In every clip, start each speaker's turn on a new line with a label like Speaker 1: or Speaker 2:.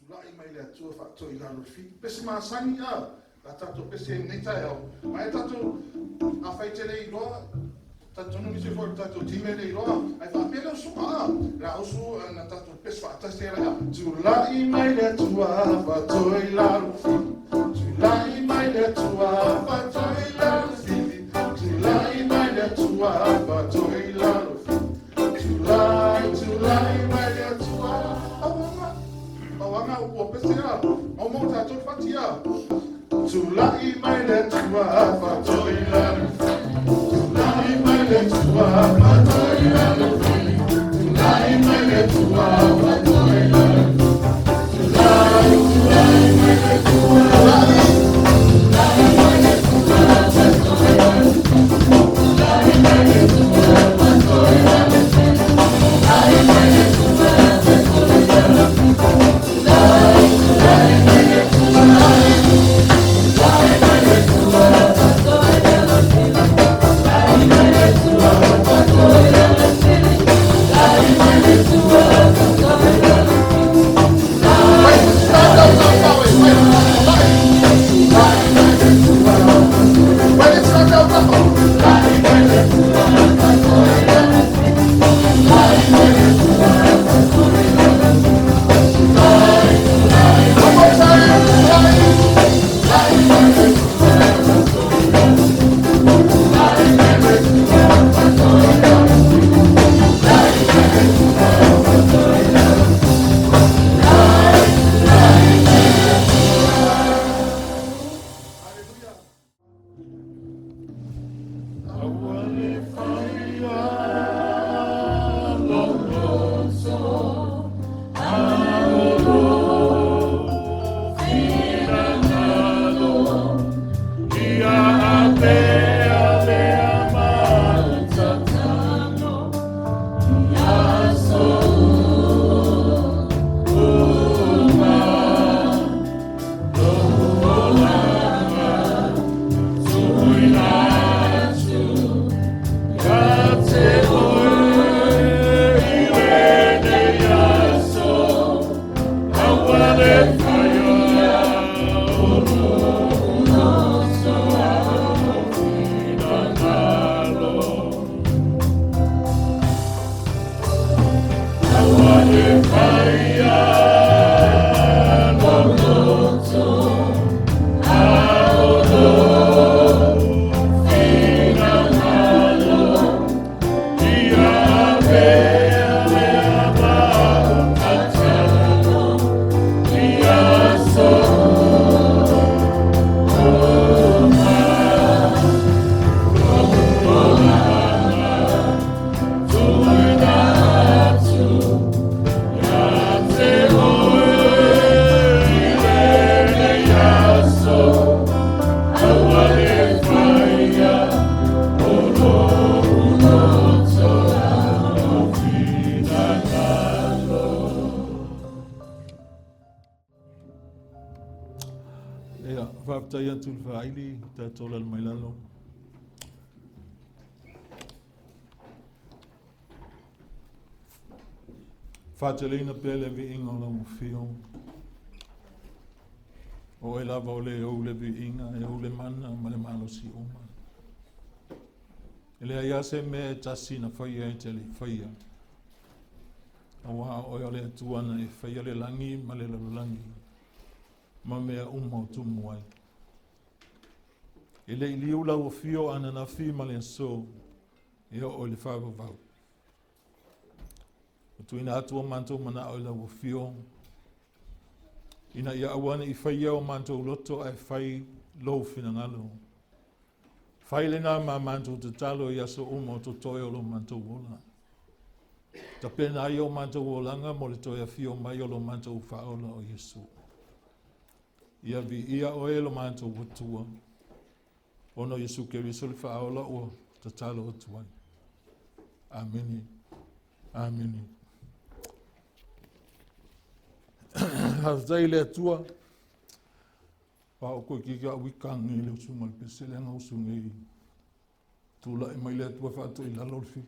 Speaker 1: tulai mai le atua faatoilalo fi pese masani la tatou pese nei taeao ma e tatou afaitele iloa tatou nisi foi tatou time le iloa ai faapea le usuga la usu na tatou pese faatasi era tulai mai le atua faatoilalo fi tulai mai le atua faatoilalo fi tulai mai le atua faatoilalo fi tulai mai le atua awanga o pesea o mo tatou fatia tulai mai le atua faatoilalo tulai mai le atua faatoilalo tulai mai le atua faatoilalo tulai mai le atua tulai mai le atua faatoilalo tulai mai le atua faatoilalo tulai mai le atua faatoilalo
Speaker 2: faaili tatou lalamailalo faateleina pea le viiga o laumafio o e lava o le ou le viiga e ou le mana ma le malosi uma e lea ia se mea e tasi na faia e tele faia auā oe o le atua ana e faia le langi ma le lalolagi ma mea uma o tumu ai e le iliu lau fio ana na fi ma le so e o le whāwawau. O tuina atua mantou mana o lau fio ina ia awana i whaia o mantou loto ai whai lou finagalo. Whai le nā ma mantou te talo i aso o to toi o lo mantou ola. Ta pena ai o mantou olanga mo le toia fio mai o lo mantou whaola o Yesu. Ia vi ia o e lo mantou watua. Ono Yesu Keriso le faaola o tatalo o tuai. Ameni. Ameni. Haftai le atua. Pao koe kika awikangi le usunga le pesele anga usunga i. Tula e mai le atua whaato i lalo le fi.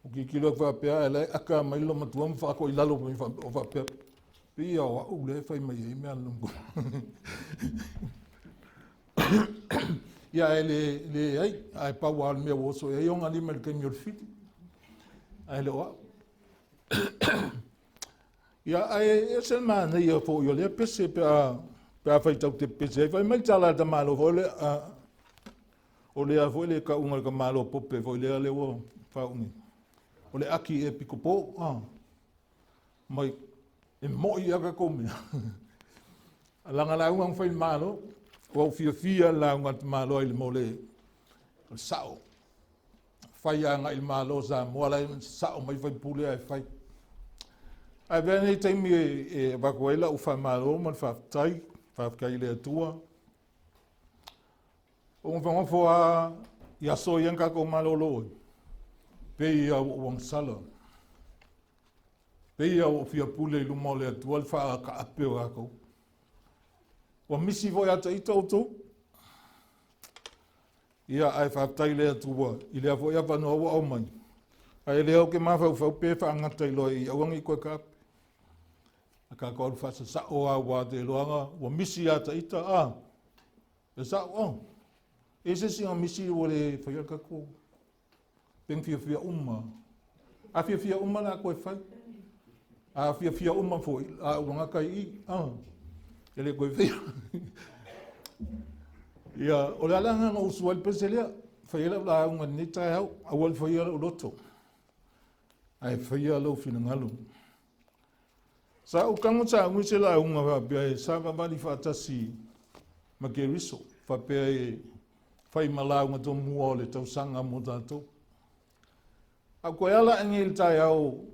Speaker 2: O kikilo whaapea e lai aka mai lo matua mwhaako i lalo o whaapea. Pia o ule fai mai e mea nungu. Ia le ai pau al mea woso e yonga lima le kemi orfiti. Ai le oa. Ia ai e sen maa nei a fo yo le pese pe a fai tau te pese. Fai mai tala ta malo fo le o le a fo le ka unga ka malo pope fo le a le o fa ungi. O le aki e piko po. Mai e mo i aga kome. Langa la unga fai malo. Wau fia la unga te malo ai le mo le sao. Fai anga il malo sa moala sao mai fai pule ai fai. Ai vene taimi e wakoela u Faamalo man whaftai, whafkai le Atua. O mwhangofo a ia so ianka ko malolo. Pei a uang sala. Pei a o fia pule i lumo le Atua le wha ka apeo ako. Wa misi voi ata i tautou. Ia ai whaftai le Atua. I lea vo ia wanoa wa au mai. Ai leo ke mawhau whau pe whaangata i loa i awangi koe ka ape. Ka kau fasa sa o a wa te loanga wa misi ata ita a e sa o e se singa misi o le whaia ka ko peng fia umma a fia umma la koe whai a fia umma fo a wanga kai i e le koe fia ia o le alanga no usual peselea whaia la unga nita e au a wal whaia o loto ai whaia lau finagalo. Sa o kango sa nguse la unga wa bia sa va vali fatasi ma Keriso fa pe fai mala unga to mua le tau sanga mo tato. A ko ala ngil tai au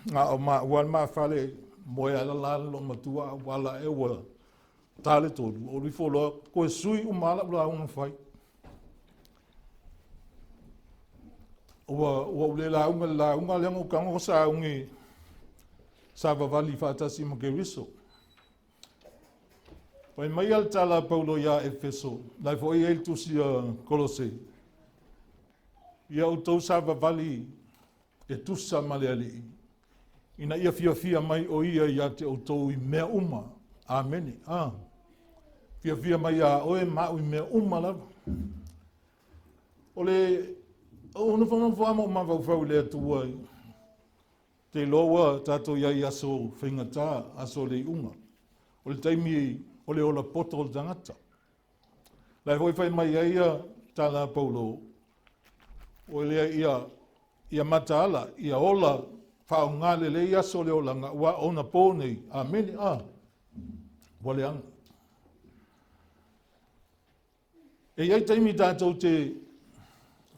Speaker 2: nga o ma wal ma fale mo ya la lo matua wala e wa tale to o li folo ko sui o mala la unga fai. O le la unga le ngo kango sa ungi Sava vali fatasi mo Keriso. Pai mai al tala Paulo ia Efeso, lai fo ia il tusi Kolose. Ia utou sava vali e tusa maleali. Ina ia fia mai o ia te utou i mea uma. Ameni. Fia mai a oe mau i mea uma lava. Ole, ono whanau ma vau le atua i. Te loa tato iai aso whaingata, aso le unga. O le taimi o le ola poto o le tangata. Lai hoi whai mai ia tala Paulo. O le ia mataala, ia ola whaunga le ia aso le ola ngā ua ona pōnei. Ameni, wale anga. E iai taimi tātou te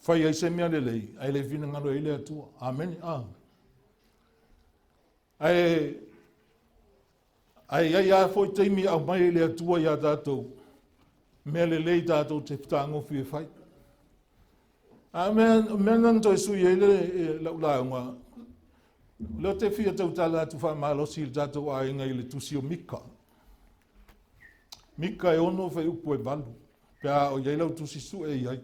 Speaker 2: whai ai se mea lelei, ai le finagalo i le Atua. Ameni, ai a foi taimi au mai le Atua ia tātou mea lelei tātou te whāngofi e whai. Mea nanto e sui e le laulaunga. Leo te whia tau tala atu Faamalosi i tātou a inga i le tusi o Mika. Mika e ono whai upu e walu. Pea o iei lau tusi su e iai.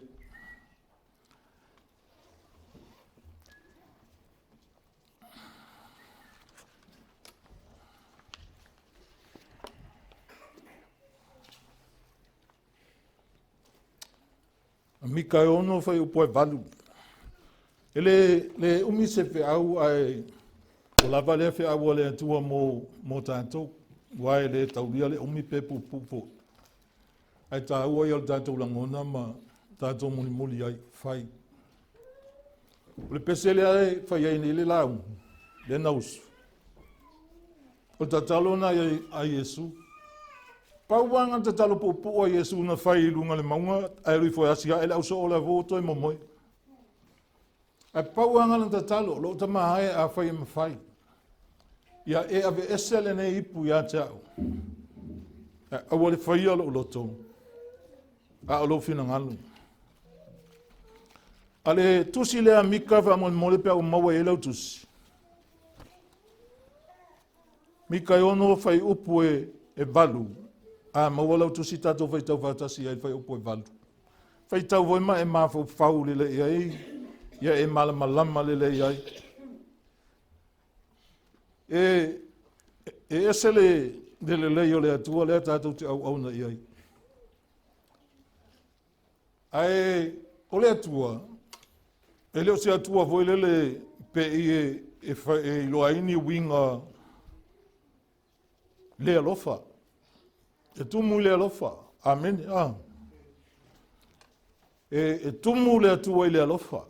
Speaker 2: Mika e ono whai upo e walu. E le umi se feooai ai o lava le feooai le Atua mo tātou. Wai le taulia le umi pe pupo. Ai tā ua i al tātou langona ma tātou muli ai whai. O le pesele ai whai ai ni le lau. Le nausu. O tatalona ai Yesu. Pauanga te talo po a Yesu na whai lunga le maunga, ai rui foi asia, ele au so o la voto e momoi. Ai pauanga na te talo, lo ta mahae a whai e mawhai. Ia e ave esele ne ipu ia te au. Awa le whai alo loto. A alo finagalo. Ale tusi lea Mika wha mole pe au maua e lau tusi. Mika e ono whai upu e valu. Maua lau tusi tātou Faitau whātasi ai whai upo e walu. Faitau voi ma e mawhau whau lele i ai. Ia e malama lele i ai. e ese le lelei o le atua le tātou te au na iai. Ai, o le atua, e leo se atua voi lele pe e loaini winga le alofa. E tumu le alofa. Amen. E tumu le atua i le alofa.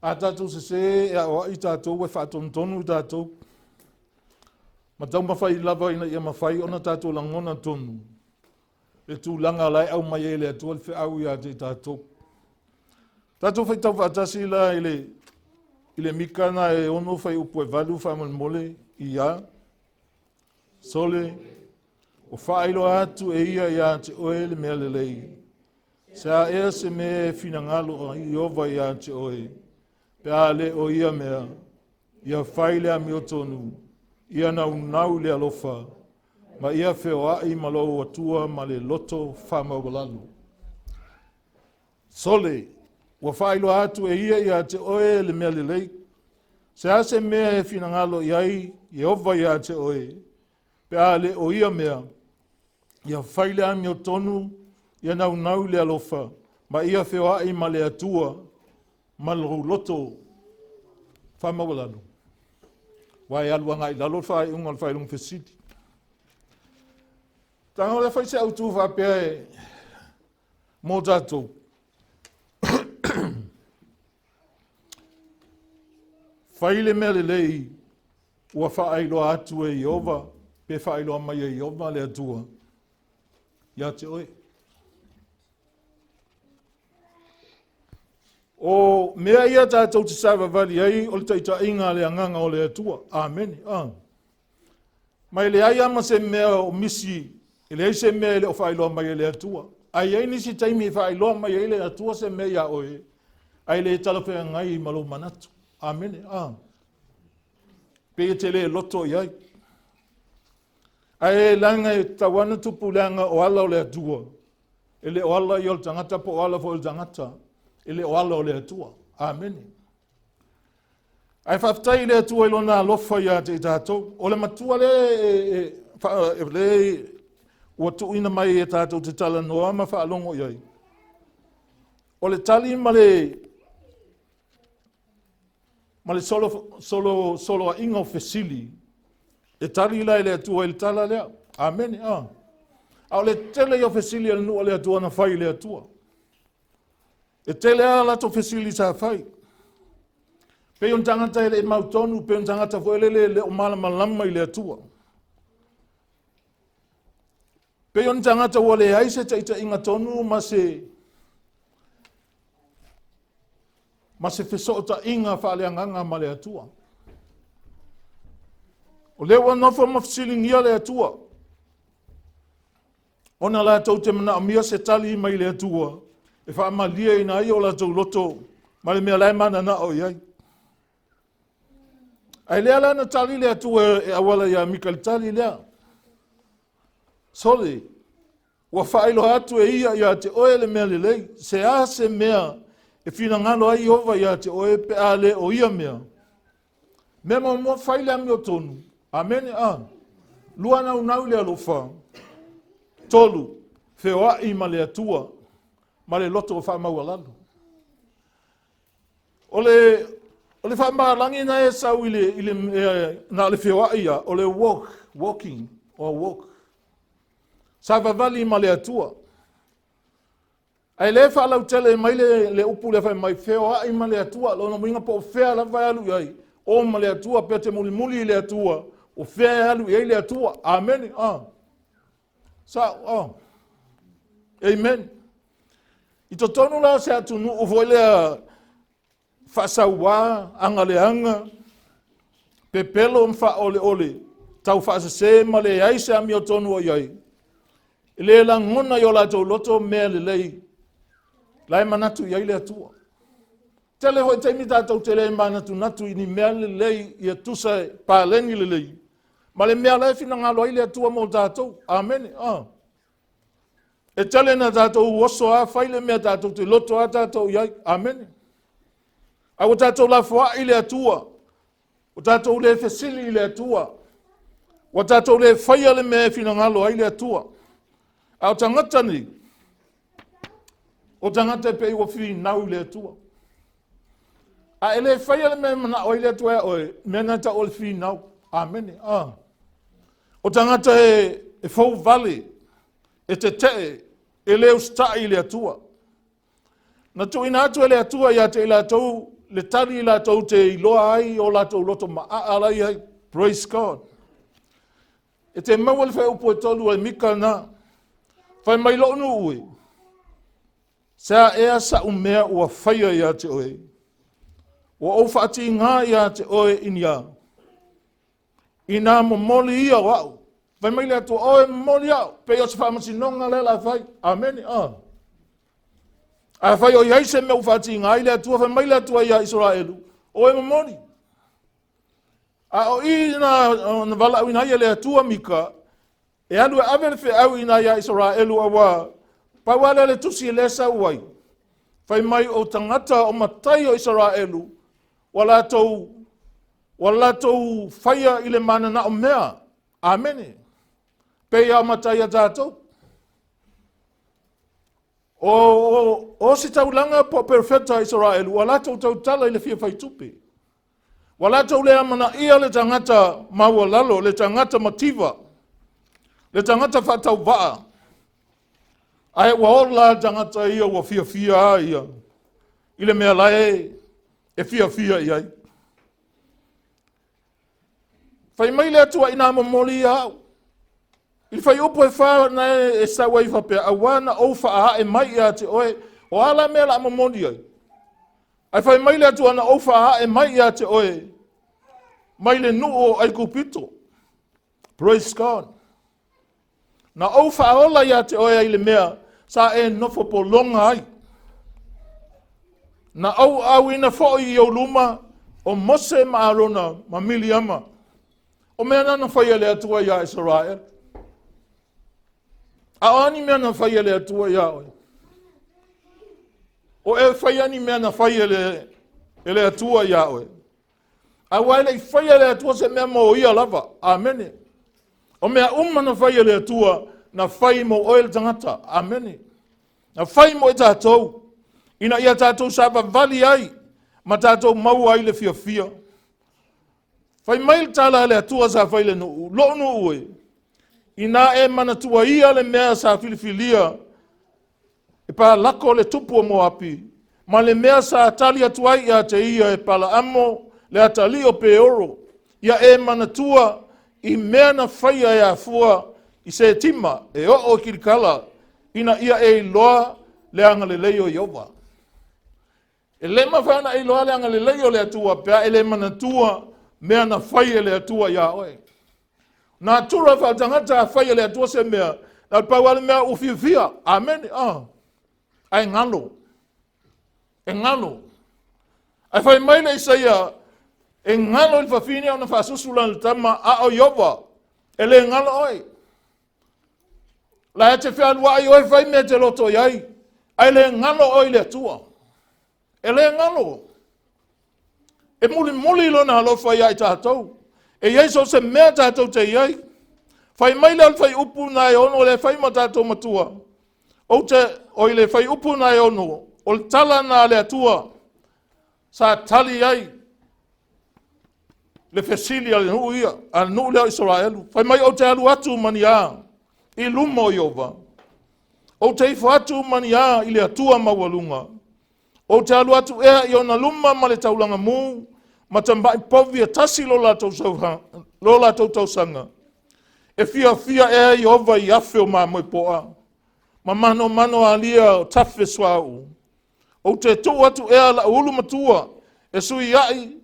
Speaker 2: A tātou se i tātou e whaatontonu i tātou. Ma tau mawhai lava ina ia mawhai ona tātou langona tonu. E tū langa lai au mai e le atua le feooai a te tātou. Tātou Faitau whaatasi la i le Mika na e ono whai upu Faamalosi i a. Sole, o FAAILOA atu e ia te oe le mea LELEI. Sa ea se me finagalo o Ieova ia te oe. Pe ale o ia mea, ia whaile amiotonu, ia naunau le alofa, ma ia feooai malo Atua ma le loto faamaulalo. Sole, wa FAAILOA atu e ia te oe le mea LELEI. Sa se mea finagalo iai, Ieova ia te oe. Pe ale o ia mea, ia whaile amiotonu, ia naunau le alofa, ma ia feooai ma le Atua, ma le loto faamaulalo. Wai alua ngai lalo whai ungal whai lung fesiti. Tanga le whai se Autu whapea e mō tātou. Whai le mea LELEI ua FAAILOA atu e Ieova, pe FAAILOA mai e Ieova le Atua. Ia te oe. O mea ia tātou te sāwa wali ai, o le taita inga le anganga o le Atua. Amen. Mai le ai ama se mea o misi, le ai se mea le o FAAILOA mai le Atua. Ai ai nisi taimi FAAILOA mai le Atua se mea ia oe. Ai le talawhea ngai malo manatu. Amen. Pe te le loto iai. Ai langa e tawana tupu langa o ala o le Atua. Ele o ala i o le tangata po o ala fo le tangata. Ele o ala o le Atua. Amen. Ai whaftai le Atua i lona alofa ia te tātou. O le matua le ua tuina mai e tātou te tala noa ma whaalongo iai. O le tali ma le solo a inga o fesili. E tali la le Atua i le tala lea. Amen. Au le tele i o fesili al nua le Atua na whai le Atua. E tele a lato fesili sa whai. Pe yon tangata ele mautonu, pe yon tangata fuelele le o malama i le Atua. Pe yon tangata wale aise te ita inga tonu ma se fesota inga whaaleanganga ma le Atua. O lewa nofo mafisiling ia le Atua. Ona la tau te mana amia se tali mai le Atua. E faamalia ina ai o la tau loto. Ma le mea lai mana na o iai. Ai lea lana tali le Atua e awala ia Mika le tali lea. Sole, ua FAAILOA atu e ia te oe le mea LELEI. Se a se mea e finagalo ai Ieova ia te oe pe ale o ia mea. Mea mo whaile amiotonu. Amen. Lua naunau le alofa. Tolu, feooai ma le Atua, ma le loto o faamaulalo. O le faamalangi na e sau na le feooai ia, o le walking, o walk. Sa vavali ma le Atua. Ai le whaalau tele mai le upu le whai mai feooai ma le Atua, lona mwinga po fea la vai alu iai. O ma le Atua, pe te muli le Atua, o fea alu iai le Atua. Amen. Amen. I to tonu la se atu nu o voile whasauā, angaleanga, pepelo mfa ole. Tau whasase ma le aise amiotonu o iai. Ile la ngona yo la tau loto mea LELEI. Lai manatu iai le Atua. Tele hoi teimi tātou tele manatu natu ini mea LELEI ia tusa pālengi LELEI. Ma le mea lai finagalo ai le Atua mo tātou. Amen. E tele na tātou uoso a whaile mea tātou te loto a tātou iai. Amen. A o tātou la faaali le Atua. O tātou le fesili le Atua. Wa tātou le whaia le mea finagalo ai le atua. A o tangata ni. O tangata pe iwa finau le atua. A ele whaia le mea mana o le atua e oe. Mea nata o le finau. Amene. O tangata e fau vale. E te te. E leo stai le atua. Na tu ina atu le atua ia te ila tau. Le tali ila tau te iloa ai. O la tau loto maaalai ai. Praise God. E te maua le whai upu e tolu e Mika na. Whai mai lo nu ue. Sea ea sa umea ua whaia ia te oe. Ua au whaati ngā ia te oe inia. Ina mo moli ia wau. Whai mai le atu oe moli au. Pe o se whamasi nonga le la whai. Ameni. A whai o iaise me u whaati ngā ile atua. Whai mai le atua ia Israelu. Oe mo moli. A o i na wala ina ia le atua Mika. E alu e avele fe au ina ia Israelu awa. Pawale le tusi e lesa uai. Whai mai o tangata o matai o Israelu. Wala tau whaia ile mana na o mea. Amene. Pei au matai a tātou. O si taulanga po perfecta Israelu. Wala tau tala ile fia whai tupe. Wala tau lea mana ia le tangata maulalo, le tangata mativa, le tangata whatau waa. Ai waola tangata ia wa fia ia. Ile mea lae e fia ia. Whai mai le atua ina mamoli au. Ili whai upo e wha na e sawa i whapea. Awana o faaali mai ia te oe. O ala mea la mamoli ai. Ai whai mai le atua na o faaali mai ia te oe. Mai le nuo ai kupito. Praise God. Na o faaola ia te oe ai le mea. Sa e nofo po longa ai. Na au ina fo i o luma. O mose maarona ma miliama. O mea nana whaia le atua ia Israel. A ani mea na whaia le atua ia oe. O e whaia ni mea na whaia le atua ia oe. A waile i whaia le atua se mea mo ia lava. Amene. O mea na whaia le atua na whai mo oe le tangata. Amene. Na whai mo e tātou. Ina ia tātou sāpa vali ai. Ma tātou mau ai le fia. Whai mai le tala le atua sa whai le nuu. Lo nuu e. Ina e mana tua ia le mea sa filifilia. E pa lako le tupu o mo api. Ma le mea sa tali atua ia te ia e pala amo. Le atali o peoro. Ia e mana tua i mea na whaia e a fua. I se tima e o kirikala. Ina ia e loa le anga LELEI o Ieova. E le mawhana e loa le anga LELEI o le atua. Pea e le mana tua mea na whaia le atua ia oe. Na tura whaatangata whaia le atua se mea. Na pawale mea ufifia. Amen. Ai ngalo. E ngalo. Ai whai mai le isaia. E ngalo i whawhini au na whaasusula le tama a o Ieova. E le ngalo oi. La e te whialua ai oi whai mea te loto iai. Ai le ngalo oi le atua. E le ngalo. E muli lo na alofa iai tātou. E ieiso se mea tātou te iai. Whai mai le whai upu na e ono le whai ma tātou matua. O le whai upu na e ono. O le tala na le atua. Sa tali ai. Le fesilia le nuu ia. A nuu leo Israelu. Whai mai o te alu atu mani a. I luma o Ieova. O te ifo atu mani a. I le atua mawalunga. O te alu atu ea i ona luma ma le taulanga mu. Ma tambai povi a tasi lo la tau sanga. E fia ea Ieova i afe o ma moi poa. Ma mano alia o tafe swau. O te tu atu ea la ulu matua. E sui ai.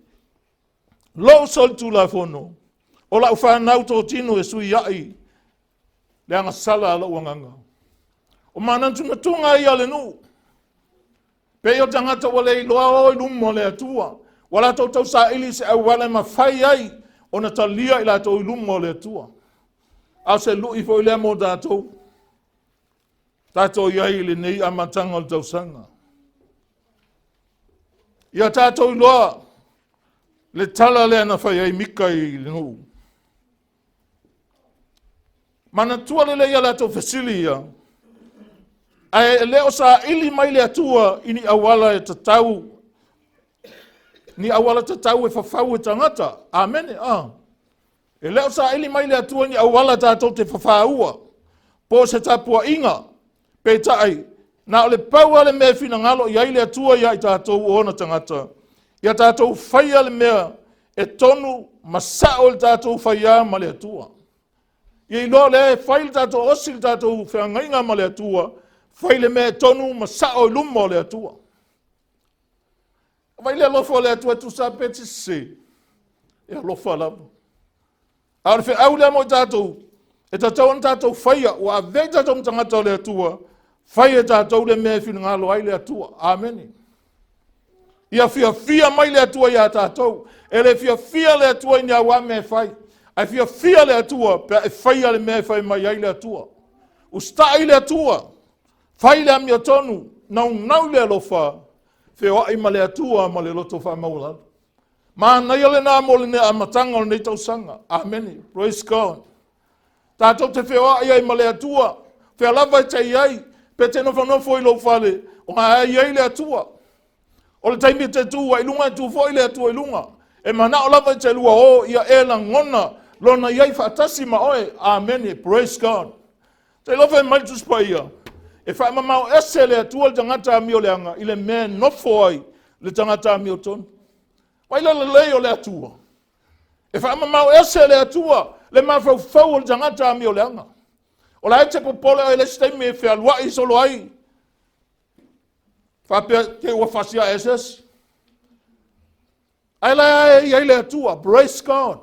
Speaker 2: Lo sol tu la fono. O la uwhanau tō tino e sui ai. Le anga sala ala uanganga. O manantu na tunga i ale nu. Pe o tangata wale i loa o i lumo le atua. Wala tau sa ili se au wale ma whai ai. O na talia i la tau i lumo le atua. A se lu i fo i lea mo tātou. Tātou iai le nei amatanga o tau sanga. Ia tātou i loa. Le tala le ana whai ai Mika i le nuu. Mana tua lele ia lato fasilia. Ai leo sa ili mai le atua ini awala e tatau. Ni awala tatau e fafau e tangata. Amen. E leo sa ili mai le atua ni awala tatou te fafaua. Po se tapua inga. Pe tai. Na ole paua le mea finagalo ia ile atua ia i tatou ona tangata. Ia tatou whaia le mea e tonu masao le tatou whaia ma le atua. Ia ilo le whai le tatou osi le tatou whiangainga ma le atua. Whai le mea e tonu masao luma le atua. Whai le alofa le atua tu sa peti se. E alofa lavo. Aore whi au le mo tatou. E tatou an tatou whaia. Wa vei tatou mtangata le atua. Whai e tatou le mea finagalo ai le atua. Amen. Ia fia mai le atua ia tatou. E le fia le atua ina wa me whai. Ai fia le atua. Pea e whaia le mea whai mai ai le atua. Usta le atua. Whai le amiotonu. Naunau le alofa. Feooai ma le atua ma le loto faamaulalo. Ma na ia le nā mo le nea amatanga o le nei tausanga. Amen. Praise God. Tatou te feooai ai ma le atua. Fea lava e tei ai. Pe te nofo i lo fale. O ngā ai le atua. O le taimi te tua ilunga tu fo ile tua ilunga. E mana o lava te lua o ia e la ngona. Lona iai fatasi ma oe. Amen. Praise God. Te lofa e mai tu spaia. E wha mamau ese le atua le tangata amio leanga. Ile me nofo ai le tangata amio ton. Waila LELEI o le atua. E wha mamau ese le atua. Le mafau fau le tangata amio leanga. O la ete popole o le stemi e feooai i solo ai. Whapea ke ua whasia eses. Ai lai ai le atua. Praise God.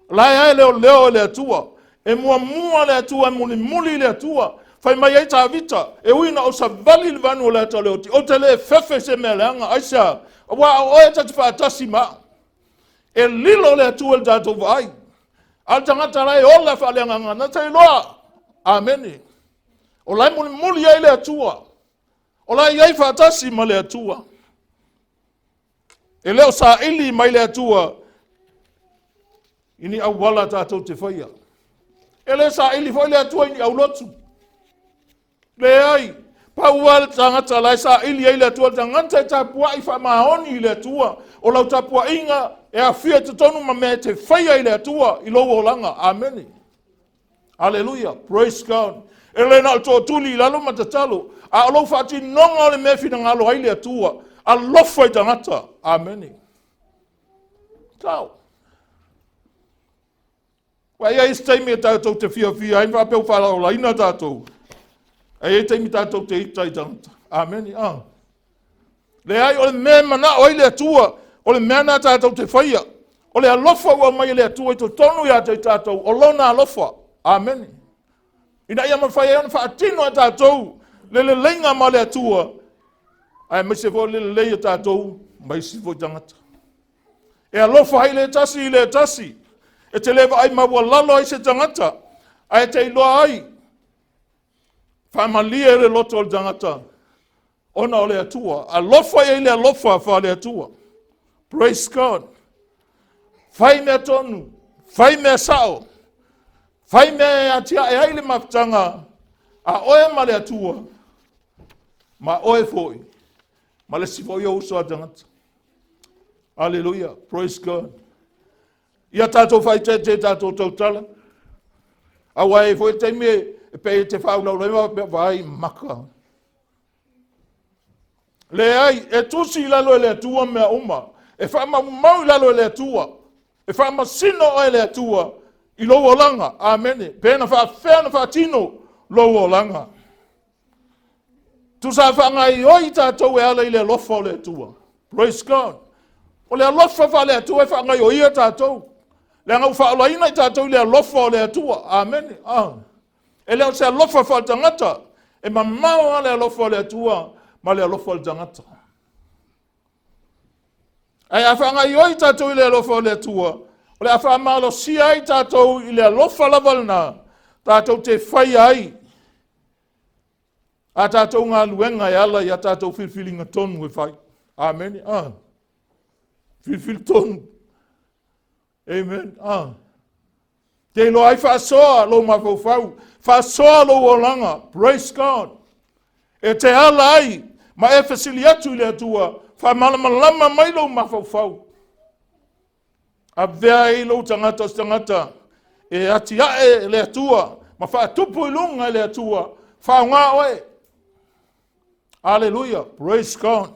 Speaker 2: Lai ai leo le atua. E mua le atua. E muli le atua. Whai mai ei tā vita. E uina o sa vali le vanu o le atua leo ti. O te le fefe se mea leanga. Aisa. Wa o e tatu whaatasi ma. E lilo le atua le tātou vai. Al tangata lai o le whaaleanga ngana. Te loa. Amen. O lai muli ai le atua. O lai ai whaatasi ma le atua. E leo sa ili mai le atua. Ini au wala tātou te whaia. E leo sa ili whai le atua ini au lotu. Le ai. Paua le tangata lai sa ili ai le atua. Tangata e tapua i whamahoni i le atua. O lau tapua inga e a fia te tonu ma me te whaia i le atua. I loa o langa. Amen. Hallelujah. Praise God. E le na to tuli lalo matatalo. A alofa ati nonga le me finagalo ai le atua. Alofa i tangata. Amen. Tau. Wai ai steimi e tātou te fia. Ai whapeu whalao la ina tātou. Ai teimi tātou te ita i tangata. Amen. Le ai o le me mana o ai le atua. O le mea tātou te whaia. O le alofa ua mai le atua i to tonu ia te tātou. O lona alofa. Amen. Ina ia mawhai ana whaatino e tātou. LELEI ngā ma le atua. Ai mai se fo LELEI e tātou. Mai se fo tangata. E alofa hai le tasi i le tasi. E te lewa ai maua lalo ai se tangata. Ai te iloa ai. Whaamalia le loto o le tangata. Ona o le atua. Alofa i le alofa wha le atua. Praise God. Whai mea tonu. Whai mea sao. Whai mea atia e haile mafutanga. A oe ma le atua. Ma oe foi. Ma le sifo i uso a tangata. Hallelujah. Praise God. Ia tātou whai te tātou tautala. A wai foi te me e pe te whaaulalo e vai maka. Le ai e tusi lalo e le atua mea uma. E whaama mau lalo e le atua. E whaama sino o e le atua. I loa langa. Amen. Pena whaafea na whaatino. Loa langa. Tu sa whangai oi tātou e ala i le alofa o le atua. Praise God. O le alofa wha le atua e whangai oi e tātou. Le ngau whaalaina i tātou i le alofa o le atua. Amen. E leo se alofa wha tangata. E mamau a le alofa o le atua. Ma le alofa o le tangata. Ai a whangai oi tātou i le alofa o le atua. O le a faamalosi ai tātou i le alofa lavalna. Tātou te whai ai. A tātou ngā luenga e ala i a tātou whilwhilinga tonu e whai. Amen. Whilwhil tonu. Amen. Te lo ai whaasoa lo mawhauwhau. Whaasoa lo olanga. Praise God. E te ala ai. Ma e whasili atu le atua. Whamalamalama mai lo mawhauwhau. A vea i lo tangata. E ati ae le atua. Ma whaatupu ilunga le atua. Whaunga oe. Hallelujah. Praise God.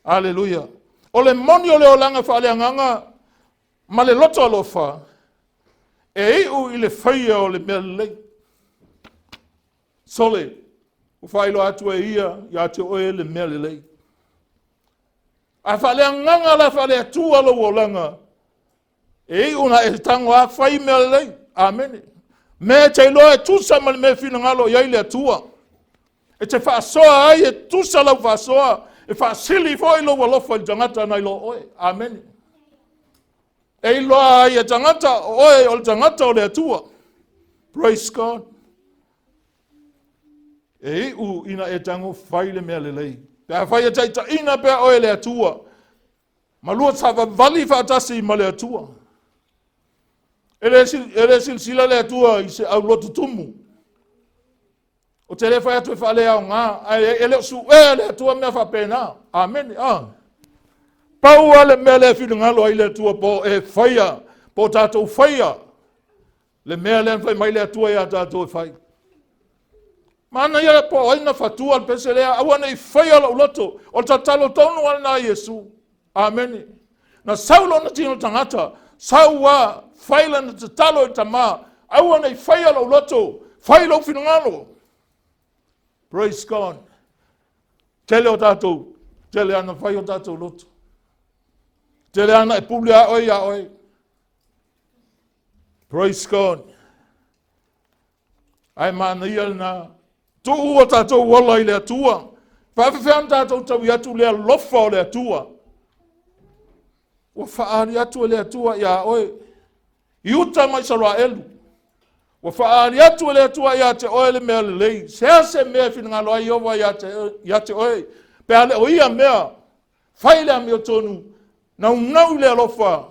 Speaker 2: Hallelujah. O le moni o le olanga whaaleanganga. Ma le loto alofa. E iu i le whaia o le mea lelei. Sole. U whailoa atu e ia te oe le mea lelei. A whaaleanganga la whaale atua lo olanga. E iu na e tango a whai mea lelei. Amen. Me te iloa e tusa ma le mea finagalo iai le atua. E te whaasoa ai e tusa lau whaasoa. E whaasili fo ilo walofa i tangata na ilo oe. Amen. E iloa ai e tangata oe o le tangata o le atua. Praise God. E iu ina e tango whai le mea lelei. Pea whai e taita ina pea oe le atua. Ma lua tawa vali whaatasi ma le atua. E le sila le atua i se au loto tumu. O te le whai atu e whale au ngā. E le su e le atua mea whapena. Amen. Pau ale mea le whilungalo ai le atua po e whaia. Po tātou whaia. Le mea le whai mai le atua ia tātou e whai. Mana ia po aina whatua al pese lea. Awana i whaia lau loto. O ta talo tonu ala na Yesu. Amen. Na saulo na tino tangata. Saua whaila na te talo i tama. Awana i whaia lau loto. Whai lau whilungalo. Praise God. Tele o tātou. Tele ana whai o tātou loto. Tele ana e puli a oi. Praise God. Ai mana ia na. Tu o tātou wala i le atua. Whawhawhian tātou tau i atu le alofa o le atua. O faaali atu le atua ia oi. I uta mai Israelu. O faaali atu le atua ia te oe le mea lelei. Se mea finagalo ai Ieova ia te oe. Pea le o ia mea. Whai le amiotonu. Naunau le alofa.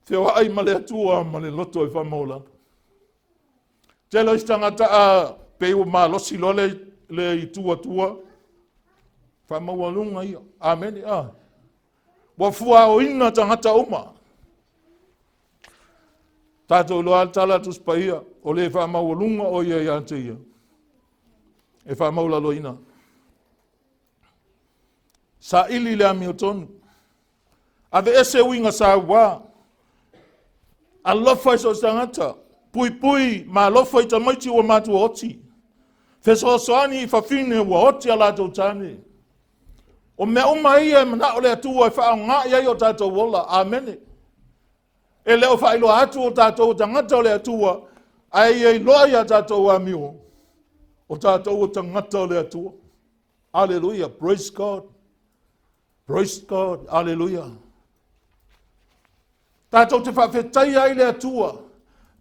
Speaker 2: Feooai ma le atua ma le loto e faamaulalo. Te lo istangata a peu malosi lo le itua. Faamaulalo ia. Amen. Wa fua o ina tangata uma. Tātou loa tala tus paia. O le faamaulunga o ia te ia. E faamaulalo ina. Sa ili le amiotonu. Ave ese winga sa wa. Alofa iso tangata. Pui, ma alofa i tamaiti o matu oti. Feso soani i fafine wa oti ala tau tani. O mea ia e mana o le atua e wha ngā iai o tātou wola. Amen. E leo whailoa atu o tātou tangata o le atua. Ai e loa ia tātou amio. O tātou o tangata o le atua. Hallelujah. Praise God. Praise God. Hallelujah. Tātou te whawhetai ai le atua.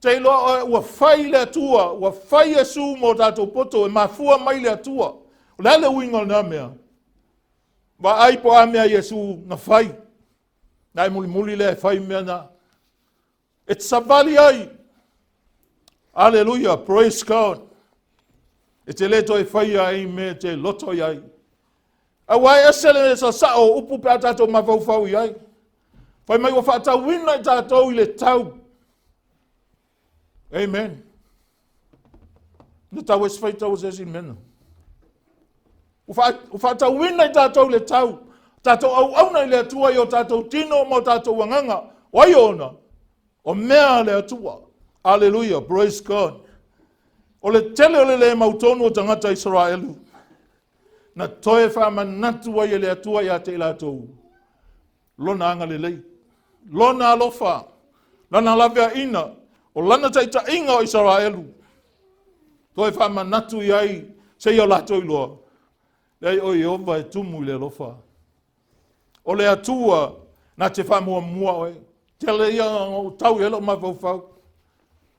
Speaker 2: Te iloa ua whai le atua. Ua whai e su mo tātou poto e mafua mai le atua. O lele winga na mea. Wa ai po a mea Yesu na whai. Nai muli le whai mea na. E savali ai. Hallelujah. Praise God. E te leto e whai ai me te loto ai. A wai esele sa sao upu pe a tātou mawhauwhau ai. Whai mai wa whaatau wina i tātou i le tau. Amen. Na tau es Faitau es esi mena. U whaatau wina i tātou le tau. Tātou au auna i le atua i o tātou tino mo tātou wanganga. Wai ona. O mea le atua. Hallelujah. Praise God. O le tele o le mautonu o tangata Israelu. Na toe whamanatu ai le atua i a te ilatou. Lona anga lelei. Lona alofa. Lana lavea ina. O lana taita inga o Israelu. Toi whamanatu i ai. Se i o lato i loa. Lei o Ieova e tumu i le alofa. O le atua. Na te whamua mua oi. Te le ia o tau elo mawhauwhau.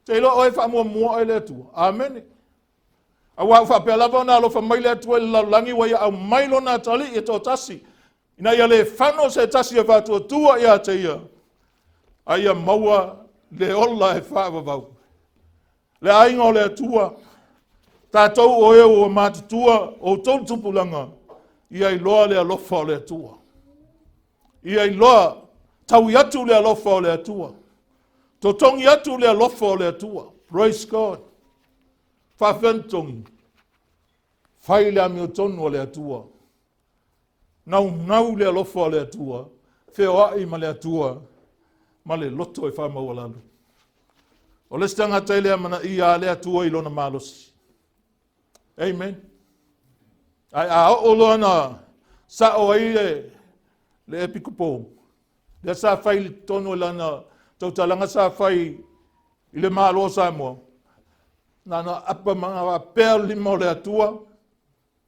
Speaker 2: Te ilo oi whamua mua oi le atua. Amen. A wau whapea lava na alofa mai le atua i laulangi wa ia au mailo na tali i tō tasi. Ina ia le whano se tasi e whatua tua ia te ia. A ia maua le ola e whaavavau. Le ainga o le atua, tātou o eo o mātutua o tau tupulanga, ia i loa le alofa o le atua. Ia i loa tau atu le alofa o le atua. Totongi atu le alofa o le atua. Praise God. Whawhentongi. Whai le amiotonu o le atua. Naunau le alofa o le atua. Feooai ma le atua. Ma le loto e faamaulalo. O le stangata i le amana ia le atua i lona malosi. Amen. Ai a o loana sa o ai le epikupo. Le sa whai le tono lana tau talanga sa whai i le malo sa mo. Nana apa mga wa pēr lima o le atua.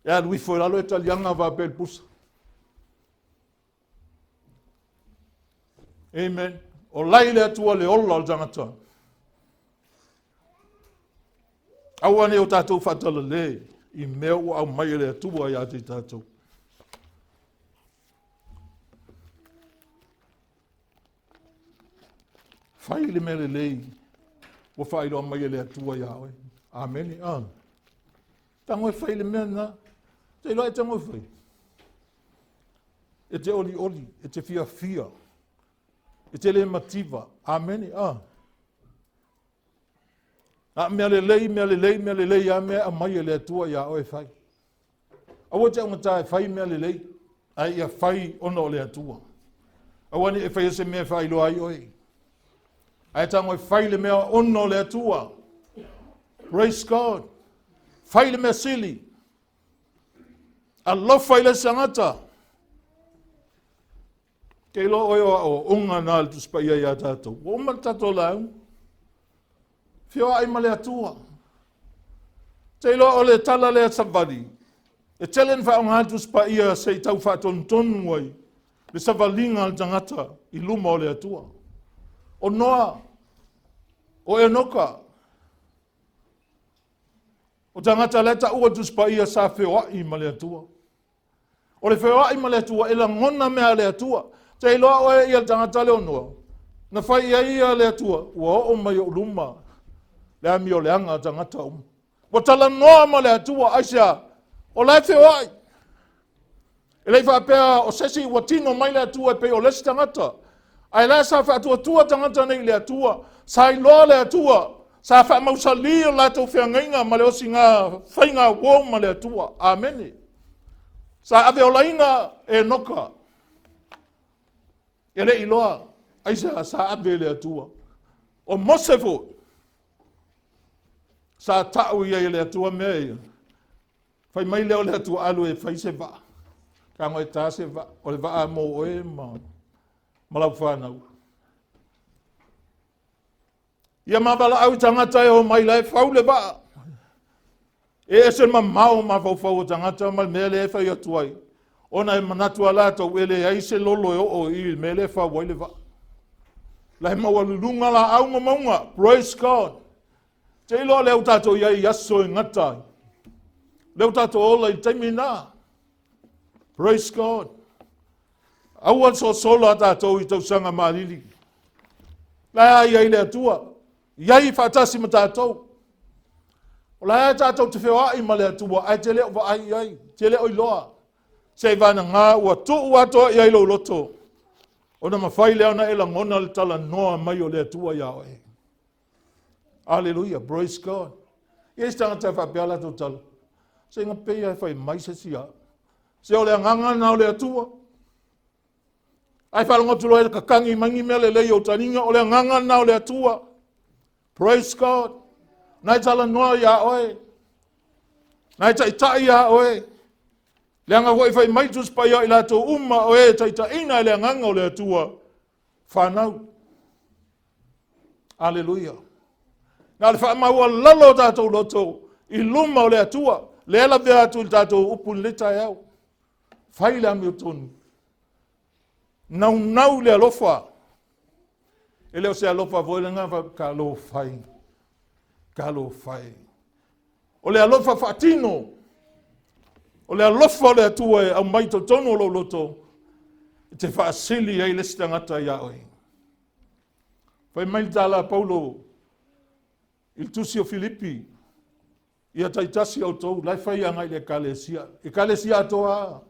Speaker 2: E a lui foi lalo e talianga wa pēr pusa. Amen. O lai le atua le ola o tangata. Awane o tātou whatala le. I mea au mai le atua i ati tātou. Whai le mele lei. Wa whailoa mai le atua i awe. Amen. Tango e whai le mea na. Te loa e tango e whai. E te oli oli. E te fia fia. E te le mativa. Amen. Mea le lei, a mea a mai le atua i awe whai. Awa te angata e whai mea le lei. Ai a whai ono le atua. Awane e whai ese mea whai loa i oi. Ai tango e whai le mea ono le atua. Praise God. Whai le mea sili. Alofa i le sangata. Kei lo oi o unga nā le tuspaia i a tātou. O uma tātou lau. Feooai ma le atua. Te lo o le tala le savali. E telen wha o ngā tuspaia se i tau whaton tonu wai. Le savalinga al tangata i luma o le atua. O noa. O enoka. O tangata leta ua tuspaia sa feooai ma le atua. O le feooai ma le atua e la ngona mea le atua. Te loa oe i al tangata le onoa. Na whai ia le atua. Ua o mai o luma. Le ami o le anga tangata Wa tala noa ma le atua aisia. O lai feooai. E lei whapea o sesi ua tino mai le atua e pe o lesi tangata. Ai lai sa wha tua tangata nei le atua. Sa i loa le atua. Sa wha mausali o lato whiangainga ma le osi ngā whainga wō ma le atua. Amen. Sa ave o laina e noka. E le iloa, aisa sa ave le atua. O mosefo, sa tau ia le atua mea ia. Whai mai leo le atua alu e whai se vaa. Ka ngoi tā se vaa, o le vaa mō oe malau whanau. Ia mawala au tangata e o mai lai whau le vaa. E esen ma mao ma whau o tangata ma mea le e whai atuai. Ona e manatua la tau ele ai se lolo e o i me le wha wai le wa. Lai maua lulunga la au maunga. Praise God. Te iloa leo tato iai aso i ngatai. Leo tato ola i taimina. Praise God. Aua so sola tato i tau sanga marili. Lai ai le atua. Iai whatasi ma tato. Lai ai tato te feooai ma le atua. Ai te leo wa ai. Te leo i loa. Se vana ngā ua tuu ato i ailo loto. Ona mawhai leo na ela ngona le tala noa mai o le atua iao e. Hallelujah, praise God. Ies tangata whapeala to tala. Se ngā pei ai whai mai se sia. Se o le anganga na o le atua. Ai whalongotu loe kakangi mangi mea le lei o taninga o le anganga na o le atua. Praise God. Nai tala noa iao e. Nai taitai iao e. Leanga hoi whai maitus paia i lato uma o e taita ina i leanganga o le atua. Whanau. Alleluia. Nā le wha maua lalo tātou loto i luma o le atua. Le ala vea atu i tātou upu leta e au. Whai le amiotonu. Naunau le alofa. E leo se alofa voelenga ka lo whai. Ka lo whai. O le alofa whatino. O le alofa o le atua e au maito tono o lo loto. I te whaasili ei le stangata ia oi. Fai mai tala Paulo, il tusi o Filipi, ia taitasi au tau, lai fai anga i le kalesia. I kalesia atoa,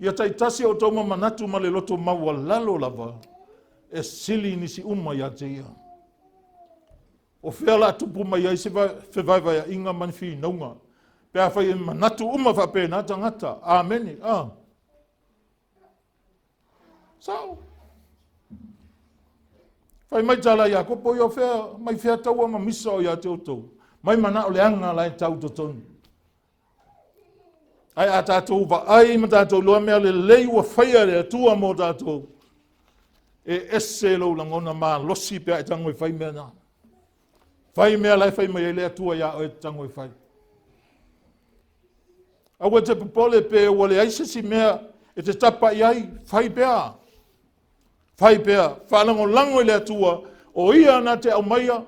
Speaker 2: ia taitasi au tau manatu ma le loto maua lalo lava, e sili nisi uma ia te ia. O whea la tupu mai ai se whewaiwa ia inga manwhi naunga. Pea whai manatu uma whapena tangata. Ameni. Sao? Whai mai tala ia kopo i o whea, mai whea taua ma misa o ia te otou. Mai mana o le anga lai tau totonu. Ai a tātou wa ai ma tātou loa mea le lei ua whaia le atua mo tātou. E ese lo langona ma losi pea e tango i whai mea nā. Whai mea lai whai mai le atua ia o e tango i whai. Awa te popole pe ua le aisesi mea e te tapa i ai whai pea. Whai pea, whanango lango i le atua o ia na te au maia,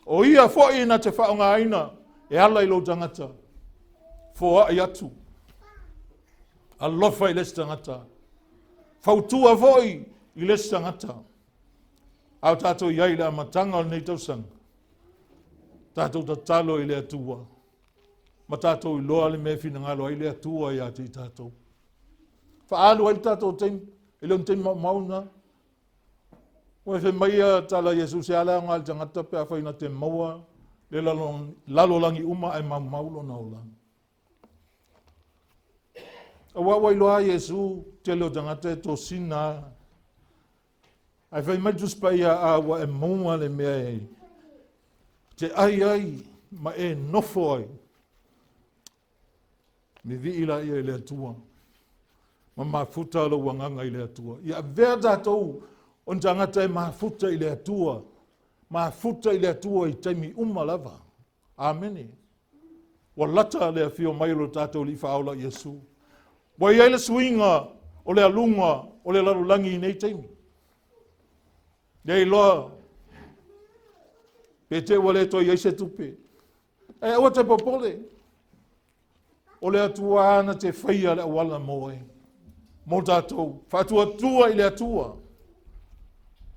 Speaker 2: o ia fwoi na te whaonga aina e ala i lo tangata. Fua i atu. Alofa i les tangata. Whautua fwoi i les tangata. Au tātou iai le amatanga o nei tausanga. Tātou tatalo i le atua. Ma tātou i loa le me finagalo i le atua i ati tātou. FAAILOA i tātou teim, i leon teim mauna. O e maia tala Jesus e ala ngal tangata pe afaina te maua le lalo langi uma ai maulo na ola. Awa wai loa Yesu te leo tangata to sina. Ai fai mai tuspa ia a wa e maua le mea e. Te ai ma e nofo ai. Mi vi ila ia le atua. Ma mafuta lo wanganga i le atua. Ia verda tau on tangata e mafuta i le atua. Mafuta i le atua i taimi uma lava. Ameni. Wa lata le fio mailo tatou li faaula Yesu. Wa ia le swinga o le alunga o le lalulangi nei taimi. Nei loa. Pe te wale to i se tupe. E o te popole. O le atua ana te whaia le awala moe. Mo tātou. Whatua tua i le atua.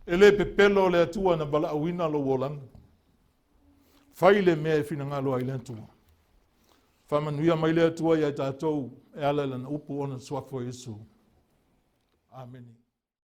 Speaker 2: E le pepelo le atua na bala awina lo wolang. Whai le mea e finagalo ai le atua. Whamanuia mai le atua i ai tātou. E ala lana upu ona swafo Yesu. Amen.